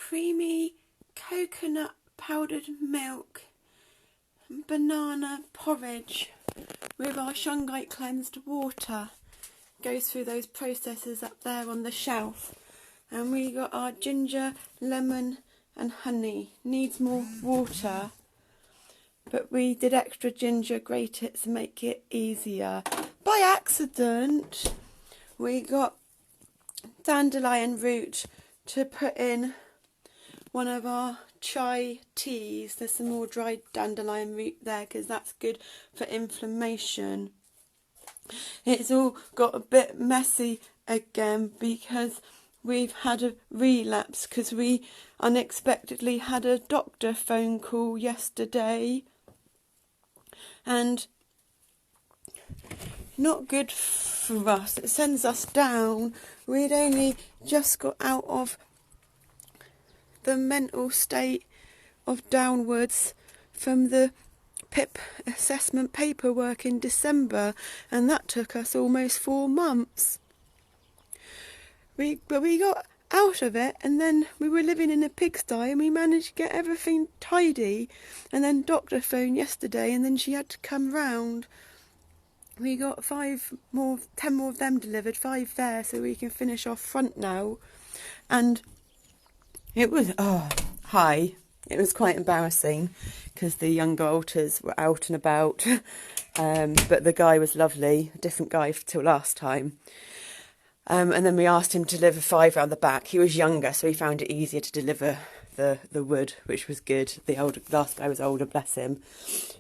creamy coconut powdered milk banana porridge with our shungite cleansed water. Goes through those processes up there on the shelf. And we got our ginger, lemon and honey. Needs more water, but we did extra ginger, grate it to make it easier. By accident we got dandelion root to put in one of our chai teas. There's some more dried dandelion root there because that's good for inflammation. It's all got a bit messy again because we've had a relapse, because we unexpectedly had a doctor phone call yesterday, and not good for us. It sends us down. We'd only just got out of the mental state of downwards from the PIP assessment paperwork in December, and that took us almost 4 months. But we got out of it, and then we were living in a pigsty and we managed to get everything tidy, and then doctor phoned yesterday and then she had to come round. We got 10 more of them delivered, 5 there, so we can finish off front now. And it was, it was quite embarrassing because the younger alters were out and about, but the guy was lovely, a different guy till last time. And then we asked him to deliver 5 round the back. He was younger, so he found it easier to deliver the wood, which was good. The last guy was older, bless him.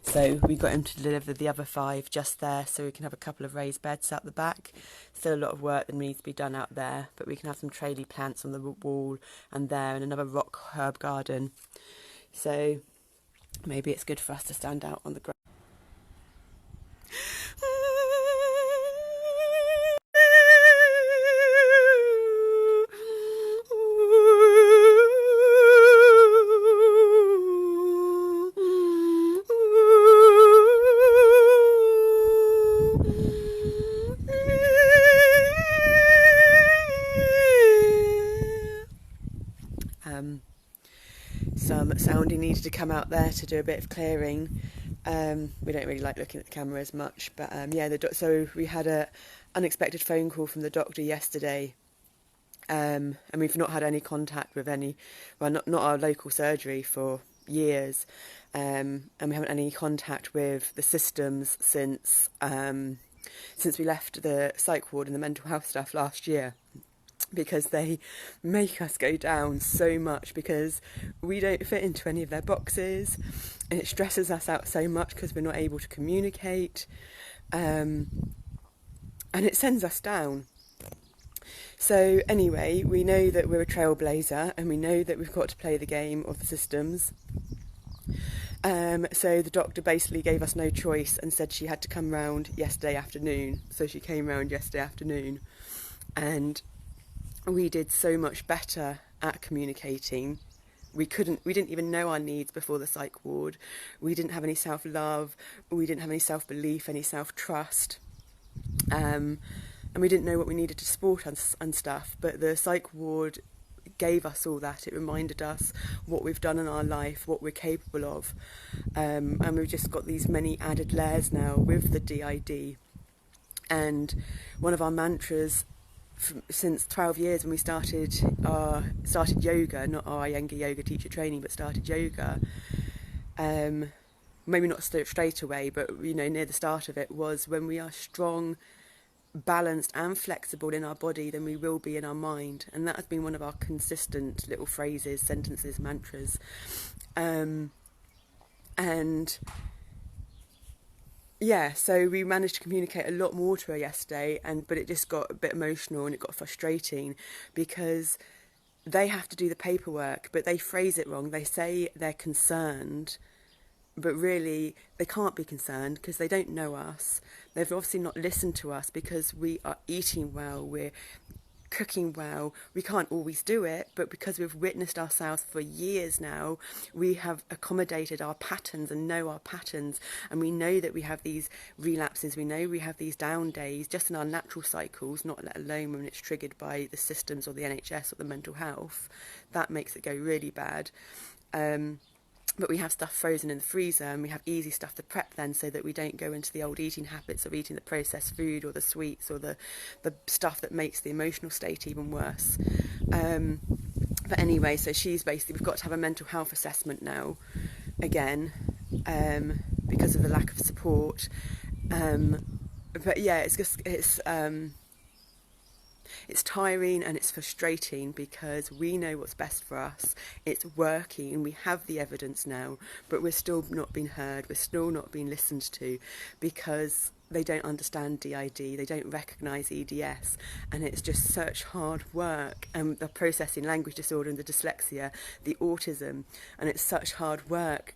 So we got him to deliver the other 5 just there, so we can have a couple of raised beds out the back. Still a lot of work that needs to be done out there, but we can have some trailie plants on the wall and there, and another rock herb garden. So maybe it's good for us to stand out on the ground. Some sounding needed to come out there to do a bit of clearing. We don't really like looking at the camera as much, but so we had a unexpected phone call from the doctor yesterday, and we've not had any contact with not our local surgery for years, and we haven't had any contact with the systems since we left the psych ward and the mental health stuff last year, because they make us go down so much because we don't fit into any of their boxes, and it stresses us out so much because we're not able to communicate, and it sends us down. So anyway, we know that we're a trailblazer, and we know that we've got to play the game of the systems. So the doctor basically gave us no choice and said she had to come round yesterday afternoon. So she came round yesterday afternoon, and we did so much better at communicating. We didn't even know our needs before the psych ward. We didn't have any self-love. We didn't have any self-belief, any self-trust. And we didn't know what we needed to support us and stuff. But the psych ward gave us all that. It reminded us what we've done in our life, what we're capable of. And we've just got these many added layers now with the DID. And one of our mantras since 12 years, when we started yoga, not our Iyengar yoga teacher training, but started yoga, maybe not straight away, but near the start of it, was when we are strong, balanced and flexible in our body, then we will be in our mind. And that has been one of our consistent little phrases, sentences, mantras, and yeah, so we managed to communicate a lot more to her yesterday, but it just got a bit emotional and it got frustrating because they have to do the paperwork, but they phrase it wrong. They say they're concerned, but really they can't be concerned because they don't know us. They've obviously not listened to us because we are eating well, we're cooking well. We can't always do it, but because we've witnessed ourselves for years now, we have accommodated our patterns and know our patterns, and we know that we have these relapses, we know we have these down days just in our natural cycles, not let alone when it's triggered by the systems or the NHS or the mental health. That makes it go really bad. But we have stuff frozen in the freezer, and we have easy stuff to prep then, so that we don't go into the old eating habits of eating the processed food or the sweets or the stuff that makes the emotional state even worse. But anyway, so she's basically, we've got to have a mental health assessment now again, because of the lack of support. But yeah, it's tiring and it's frustrating, because we know what's best for us. It's working and we have the evidence now, but we're still not being heard. We're still not being listened to, because they don't understand DID, they don't recognise EDS, and it's just such hard work. And the processing language disorder and the dyslexia, the autism, and it's such hard work,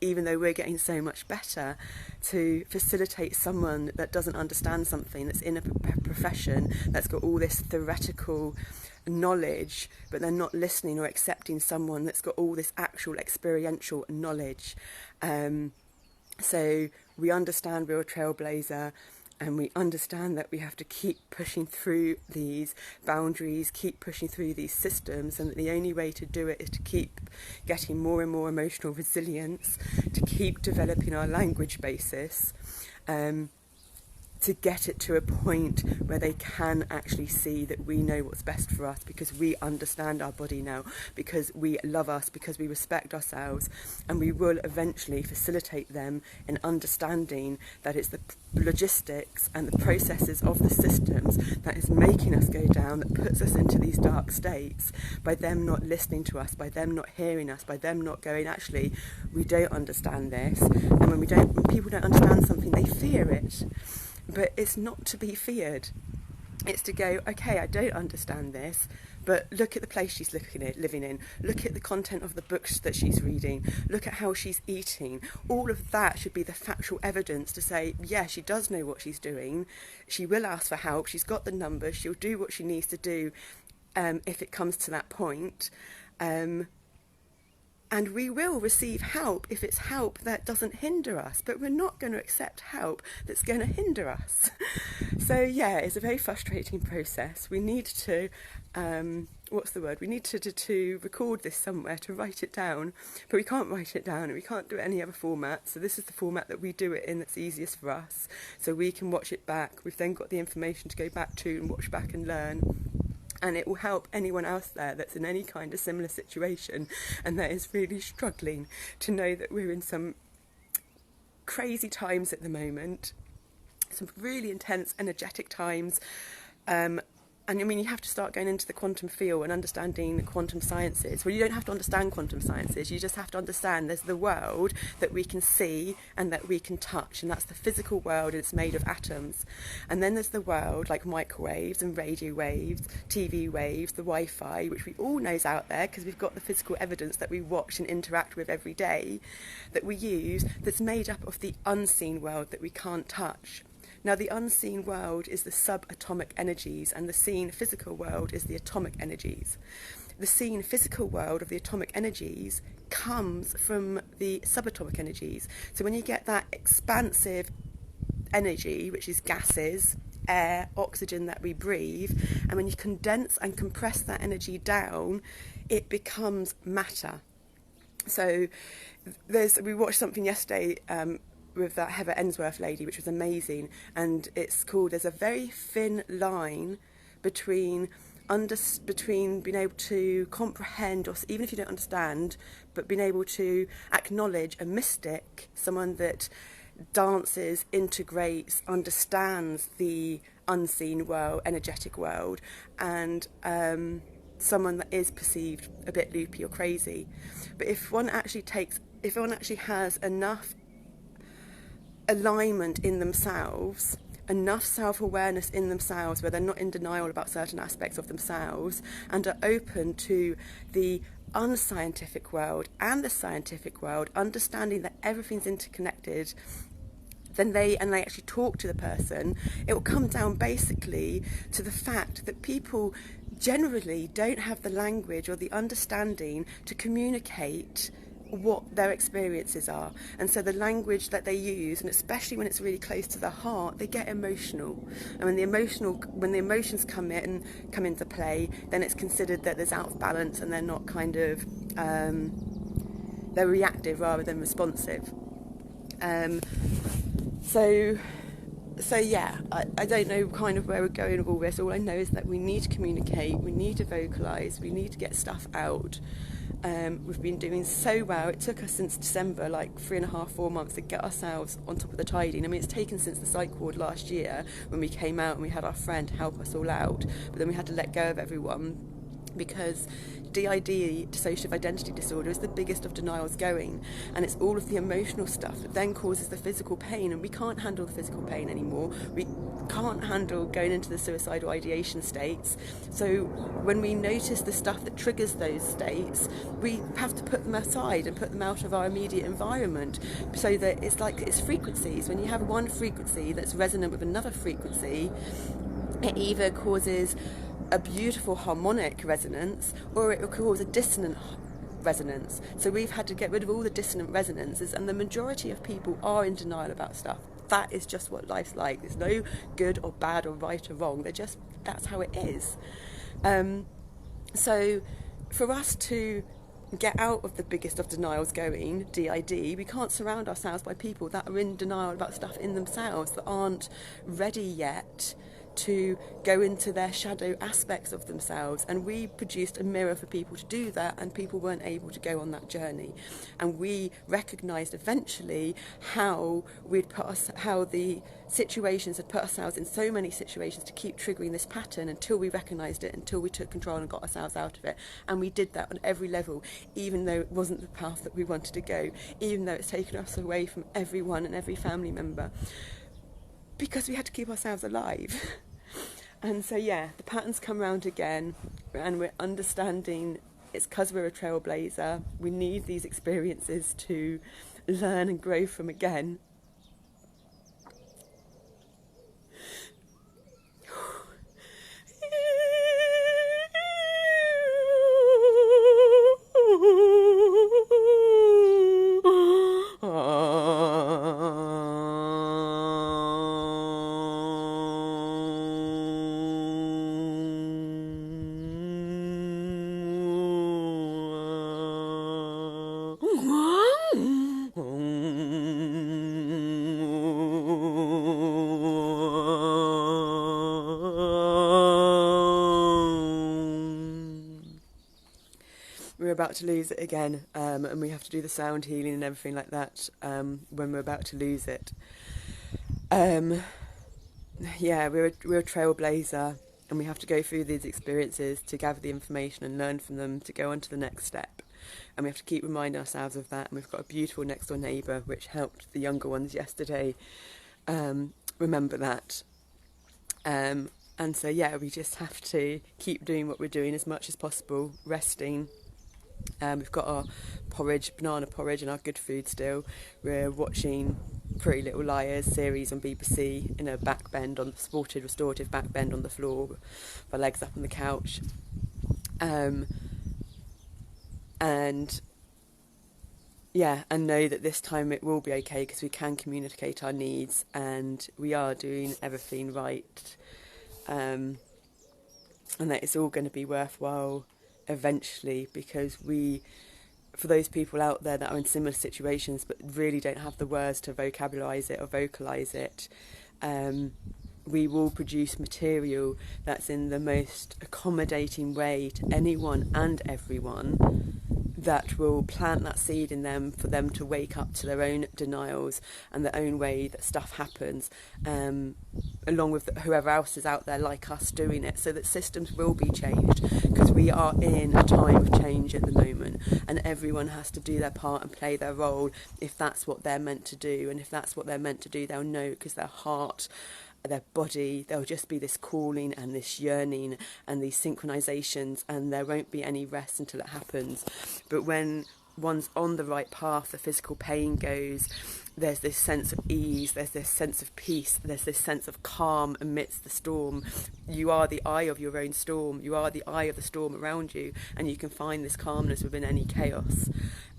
even though we're getting so much better, to facilitate someone that doesn't understand something, that's in a profession that's got all this theoretical knowledge, but they're not listening or accepting someone that's got all this actual experiential knowledge. So we understand we're a trailblazer, and we understand that we have to keep pushing through these boundaries, keep pushing through these systems, and that the only way to do it is to keep getting more and more emotional resilience, to keep developing our language basis, to get it to a point where they can actually see that we know what's best for us, because we understand our body now, because we love us, because we respect ourselves, and we will eventually facilitate them in understanding that it's the logistics and the processes of the systems that is making us go down, that puts us into these dark states, by them not listening to us, by them not hearing us, by them not going, actually, we don't understand this. And when people don't understand something, they fear it. But it's not to be feared. It's to go, okay, I don't understand this, but look at the place she's living in. Look at the content of the books that she's reading. Look at how she's eating. All of that should be the factual evidence to say, yeah, she does know what she's doing. She will ask for help. She's got the numbers. She'll do what she needs to do if it comes to that point. And we will receive help if it's help that doesn't hinder us, but we're not going to accept help that's going to hinder us. So yeah, it's a very frustrating process. We need to, we need to record this somewhere, to write it down, but we can't write it down, and we can't do it any other format. So this is the format that we do it in that's easiest for us, so we can watch it back. We've then got the information to go back to and watch back and learn. And it will help anyone else there that's in any kind of similar situation and that is really struggling, to know that we're in some crazy times at the moment, some really intense, energetic times. And I mean, you have to start going into the quantum field and understanding the quantum sciences. Well, you don't have to understand quantum sciences, you just have to understand there's the world that we can see and that we can touch, and that's the physical world, and it's made of atoms. And then there's the world like microwaves and radio waves, TV waves, the Wi-Fi, which we all know is out there because we've got the physical evidence that we watch and interact with every day, that we use, that's made up of the unseen world that we can't touch. Now, the unseen world is the subatomic energies, and the seen physical world is the atomic energies. The seen physical world of the atomic energies comes from the subatomic energies. So when you get that expansive energy, which is gases, air, oxygen that we breathe, and when you condense and compress that energy down, it becomes matter. So we watched something yesterday with that Heather Ensworth lady, which was amazing, and it's called "There's a very thin line between being able to comprehend, or even if you don't understand, but being able to acknowledge a mystic, someone that dances, integrates, understands the unseen world, energetic world, and someone that is perceived a bit loopy or crazy. But if one actually has enough alignment in themselves, enough self-awareness in themselves where they're not in denial about certain aspects of themselves, and are open to the unscientific world and the scientific world, understanding that everything's interconnected, then they actually talk to the person, it will come down basically to the fact that people generally don't have the language or the understanding to communicate what their experiences are. And so the language that they use, and especially when it's really close to the heart, they get emotional. And when the emotions come into play, then it's considered that there's out of balance, and they're not kind of they're reactive rather than responsive. So yeah, I don't know kind of where we're going with all this. All I know is that we need to communicate, we need to vocalise, we need to get stuff out. We've been doing so well. It took us since December, like 3.5, 4 months, to get ourselves on top of the tidying. I mean, it's taken since the psych ward last year when we came out and we had our friend help us all out. But then we had to let go of everyone because DID, dissociative identity disorder, is the biggest of denials going, and it's all of the emotional stuff that then causes the physical pain, and we can't handle the physical pain anymore. We can't handle going into the suicidal ideation states. So when we notice the stuff that triggers those states, we have to put them aside and put them out of our immediate environment, so that it's frequencies. When you have one frequency that's resonant with another frequency, it either causes a beautiful harmonic resonance, or it will cause a dissonant resonance. So we've had to get rid of all the dissonant resonances, and the majority of people are in denial about stuff. That is just what life's like. There's no good or bad or right or wrong. That's how it is. So for us to get out of the biggest of denials going, DID, we can't surround ourselves by people that are in denial about stuff in themselves, that aren't ready yet to go into their shadow aspects of themselves. And we produced a mirror for people to do that, and people weren't able to go on that journey. And we recognised eventually how the situations had put ourselves in so many situations to keep triggering this pattern, until we recognised it, until we took control and got ourselves out of it. And we did that on every level, even though it wasn't the path that we wanted to go, even though it's taken us away from everyone and every family member, because we had to keep ourselves alive. And so yeah, the patterns come round again, and we're understanding it's because we're a trailblazer. We need these experiences to learn and grow from again. We're about to lose it again, and we have to do the sound healing and everything like that when we're about to lose it. Yeah, we're a trailblazer, and we have to go through these experiences to gather the information and learn from them to go on to the next step. And we have to keep reminding ourselves of that. And we've got a beautiful next door neighbour which helped the younger ones yesterday remember that. And so yeah, we just have to keep doing what we're doing as much as possible, resting. We've got our banana porridge and our good food still. We're watching Pretty Little Liars series on BBC in a backbend, on the supported restorative backbend on the floor, with our legs up on the couch. And know that this time it will be okay, because we can communicate our needs and we are doing everything right, and that it's all going to be worthwhile eventually, because for those people out there that are in similar situations but really don't have the words to vocabulise it or vocalise it, we will produce material that's in the most accommodating way to anyone and everyone, that will plant that seed in them for them to wake up to their own denials and their own way that stuff happens, along with whoever else is out there like us doing it, so that systems will be changed, because we are in a time of change at the moment, and everyone has to do their part and play their role if that's what they're meant to do. And if that's what they're meant to do, they'll know, because their heart, their body, there'll just be this calling and this yearning and these synchronizations, and there won't be any rest until it happens. But when one's on the right path, the physical pain goes, there's this sense of ease, there's this sense of peace, there's this sense of calm amidst the storm. You are the eye of your own storm, you are the eye of the storm around you, and you can find this calmness within any chaos.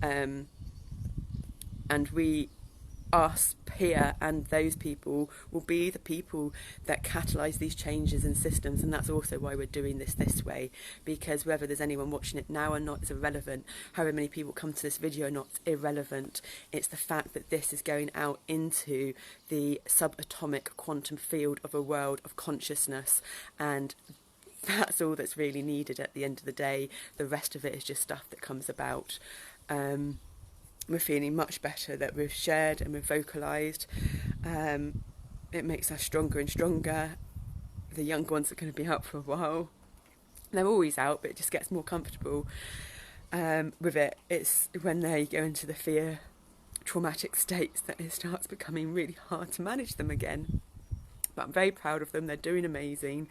And us here and those people will be the people that catalyse these changes in systems, and that's also why we're doing this way, because whether there's anyone watching it now or not is irrelevant. However many people come to this video or not, irrelevant. It's the fact that this is going out into the subatomic quantum field of a world of consciousness, and that's all that's really needed at the end of the day. The rest of it is just stuff that comes about. We're feeling much better that we've shared and we've vocalised. It makes us stronger and stronger. The young ones are going to be out for a while. They're always out, but it just gets more comfortable with it. It's when they go into the fear, traumatic states that it starts becoming really hard to manage them again. But I'm very proud of them. They're doing amazing.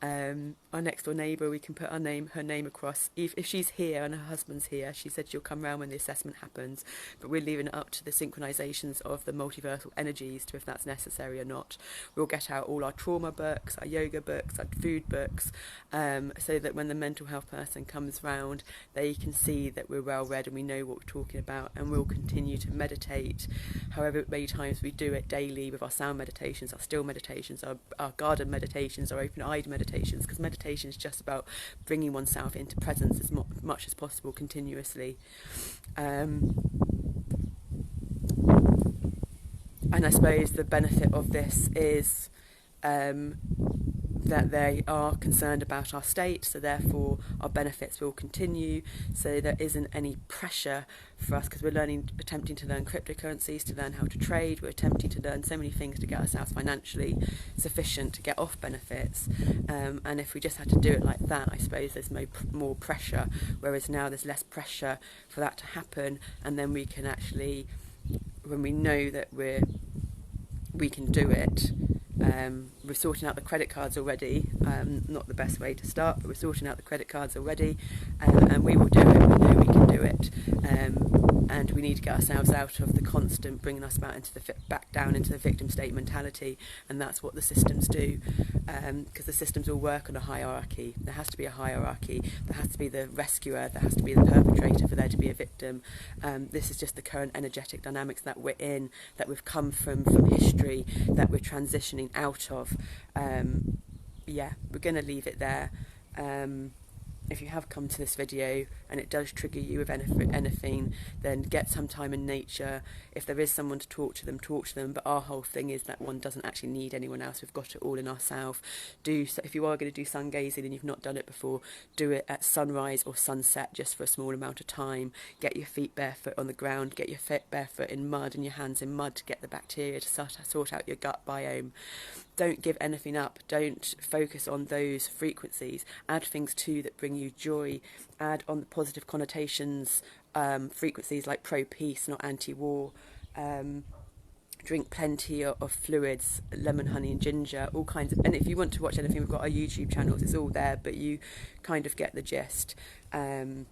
Our next door neighbour, we can put her name across. If she's here and her husband's here, she said she'll come round when the assessment happens, but we're leaving it up to the synchronisations of the multiversal energies to if that's necessary or not. We'll get out all our trauma books, our yoga books, our food books, so that when the mental health person comes round, they can see that we're well read and we know what we're talking about, and we'll continue to meditate however many times we do it daily with our sound meditations, our still meditations, our garden meditations, our open-eyed meditations, because meditation is just about bringing oneself into presence as much as possible continuously. And I suppose the benefit of this is that they are concerned about our state, so therefore our benefits will continue, so there isn't any pressure for us, because we're attempting to learn cryptocurrencies, to learn how to trade, we're attempting to learn so many things to get ourselves financially sufficient to get off benefits, and if we just had to do it like that, I suppose there's more pressure, whereas now there's less pressure for that to happen, and then we can actually, when we know that we can do it, we're sorting out the credit cards already, not the best way to start, but we're sorting out the credit cards already, and we will do it, we know we can do it, and we need to get ourselves out of the constant bringing us back down into the victim state mentality, and that's what the systems do, because the systems all work on a hierarchy. There has to be a hierarchy, there has to be the rescuer, there has to be the perpetrator for there to be a victim. This is just the current energetic dynamics that we're in, that we've come from history, that we're transitioning out of. We're going to leave it there. If you have come to this video and it does trigger you with anything, then get some time in nature. If there is someone to talk to them, but our whole thing is that one doesn't actually need anyone else. We've got it all in ourselves. If you are going to do sun gazing and you've not done it before, do it at sunrise or sunset, just for a small amount of time. Get your feet barefoot on the ground, get your feet barefoot in mud and your hands in mud to get the bacteria to sort out your gut biome. Don't give anything up. Don't focus on those frequencies. Add things too that bring you joy. Add on the positive connotations, frequencies like pro-peace, not anti-war. Drink plenty of fluids, lemon, honey and ginger, all kinds of, and if you want to watch anything, we've got our YouTube channels, it's all there, but you kind of get the gist. Okay,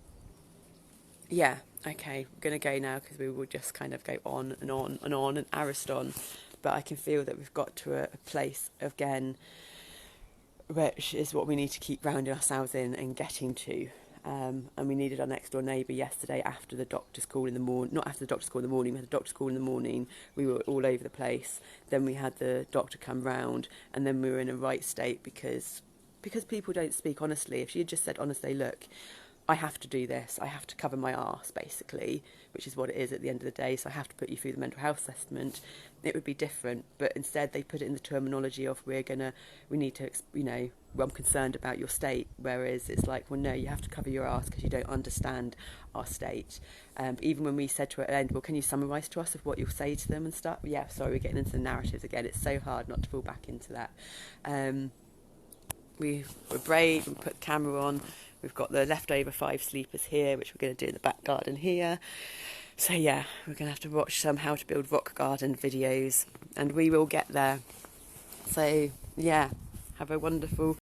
we're going to go now, because we will just kind of go on and on and on and Ariston. But I can feel that we've got to a place again, which is what we need to keep grounding ourselves in and getting to. And we needed our next door neighbour yesterday after the doctor's call in the morning. Not after the doctor's call in the morning, we had the doctor's call in the morning. We were all over the place. Then we had the doctor come round, and then we were in a right state because people don't speak honestly. If she had just said honestly, look, I have to do this, I have to cover my arse, basically, which is what it is at the end of the day, so I have to put you through the mental health assessment, it would be different. But instead they put it in the terminology of we need to, well, I'm concerned about your state, whereas it's like, well, no, you have to cover your arse because you don't understand our state. Even when we said to her at the end, well, can you summarise to us of what you'll say to them and stuff? Yeah, sorry, we're getting into the narratives again. It's so hard not to fall back into that. We were brave and put the camera on. We've got the leftover 5 sleepers here, which we're going to do in the back garden here. So yeah, we're going to have to watch some how to build rock garden videos, and we will get there. So yeah, have a wonderful